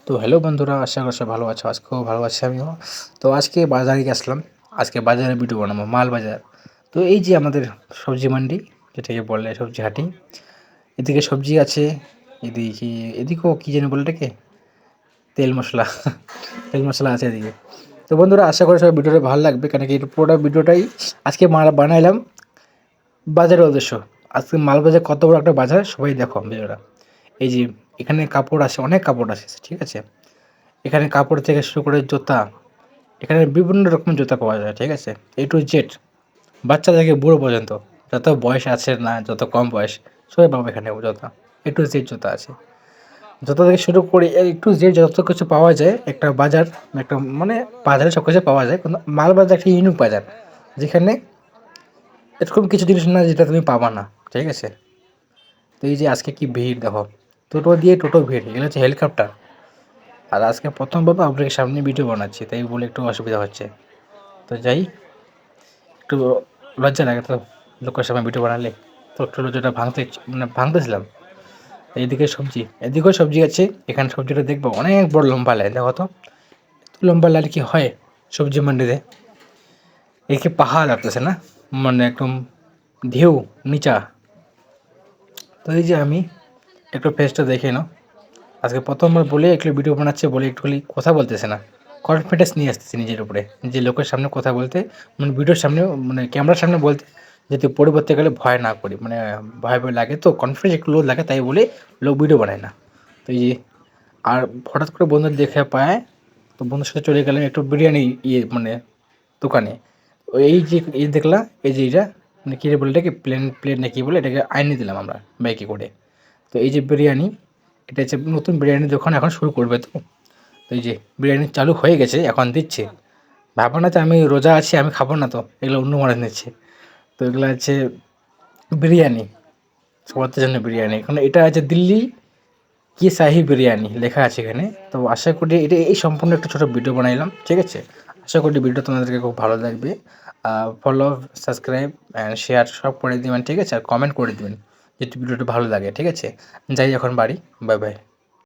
তো হ্যালো বন্ধুরা, আশা করি সবাই ভালো আছো। আজকেও ভালো আছি আমিও। তো আজকে বাজারে গেছিলাম। আজকে বাজারে ভিডিও বানাবো, মাল বাজার। তো এই যে আমাদের সবজি মান্ডি, যেটাকে বলে সবজি হাঁটি। এদিকে সবজি আছে, এদিকে এদিকেও কী যেন বলে এটাকে, তেল মশলা তেল মশলা আছে এদিকে। তো বন্ধুরা, আশা করি সবাই ভিডিওটা ভালো লাগবে, কেন কি এটা পুরোটা ভিডিওটাই আজকে বানাইলাম বাজারের উদ্দেশ্য। আজকে মাল বাজার কত বড় একটা বাজার, সবাই দেখো ভিডিওটা। এই যে এখানে কাপড় আছে, অনেক কাপড় আছে, ঠিক আছে। এখানে কাপড় থেকে শুরু করে জুতা, এখানে বিভিন্ন রকম জুতা পাওয়া যায়, ঠিক আছে। এ টু জেড, বাচ্চা থেকে বুড়ো পর্যন্ত, যত বয়স আছে না, যত কম বয়স, সবাই পাবে এখানে জুতা। এ টু জেড জুতা আছে, জুতা থেকে শুরু করে এ টু জেড যত কিছু পাওয়া যায় একটা বাজার, একটা মানে বাজারে সব কিছু পাওয়া যায়, কিন্তু মাল বাজার একটা ইউনিক বাজার, যেখানে এরকম কিছু জিনিস না যেটা তুমি পাবা না, ঠিক আছে। তো এই যে আজকে কি ভিড় দেখো, টোটো দিয়ে টোটো ভিড়, এগুলো হচ্ছে হেলিকপ্টার। আর আজকে প্রথমবার আপনাকে সামনে ভিডিও বানাচ্ছি, তাই বলে একটু অসুবিধা হচ্ছে। তো যাই, একটু লজ্জা লাগে তো লোকের সামনে ভিডিও বানালে, তো একটু লজ্জাটা ভাঙতেছিলাম। এইদিকে সবজি, এদিকেও সবজি আছে। এখানে সবজিটা দেখবো অনেক বড় লম্বা লাইন, দেখো তো এত লম্বা লাইন কি হয় সবজি মান্ডিতে। একে পাহাড় লাগতেছে না, মানে একদম ঢেউ নিচা। তো এই যে আমি একটু ফেসটা দেখে নাও, আজকে প্রথমবার বলে একটু ভিডিও বানাচ্ছে বলে একটু খালি কথা বলতেছে না, কনফিডেন্স নিয়ে আসতেছে নিজের উপরে, যে লোকের সামনে কথা বলতে, মানে ভিডিওর সামনে, মানে ক্যামেরার সামনে বলতে, যাতে পরিবর্তে গেলে ভয় না করি, মানে ভয় ভয় লাগে, তো কনফিডেন্স একটু লো লাগে, তাই বলে লোক ভিডিও বানায় না। তো এই যে, আর হঠাৎ করে বন্ধু দেখে পায়, তো বন্ধুর সাথে চলে গেলাম একটু বিরিয়ানি মানে দোকানে। এই যে এই দেখলা, এই যে এইটা মানে কী বলে এটাকে, প্লেন না কি বলে এটাকে, আইনে দিলাম আমরা বাইকে করে। তো এই যে বিরিয়ানি, এটা হচ্ছে নতুন বিরিয়ানির দোকান, এখন শুরু করবে। তো তো এই যে বিরিয়ানি চালু হয়ে গেছে, এখন দিচ্ছে। ভাবো না তো আমি রোজা আছি, আমি খাবো না, তো এগুলো অন্য মানুষ নিচ্ছে। তো এগুলো হচ্ছে বিরিয়ানি, সবার জন্য বিরিয়ানি। এখন এটা আছে দিল্লি কি শাহি বিরিয়ানি লেখা আছে এখানে। তো আশা করি এটা এই সম্পূর্ণ একটা ছোটো ভিডিও বানাইলাম, ঠিক আছে। আশা করি ভিডিও তোমাদেরকে খুব ভালো লাগবে। ফলো, সাবস্ক্রাইব অ্যান্ড শেয়ার সব করে দেবেন, ঠিক আছে। আর কমেন্ট করে দেবেন যদি ভিডিওটা ভালো লাগে, ঠিক আছে। যাই এখন বাড়ি, বাই বাই।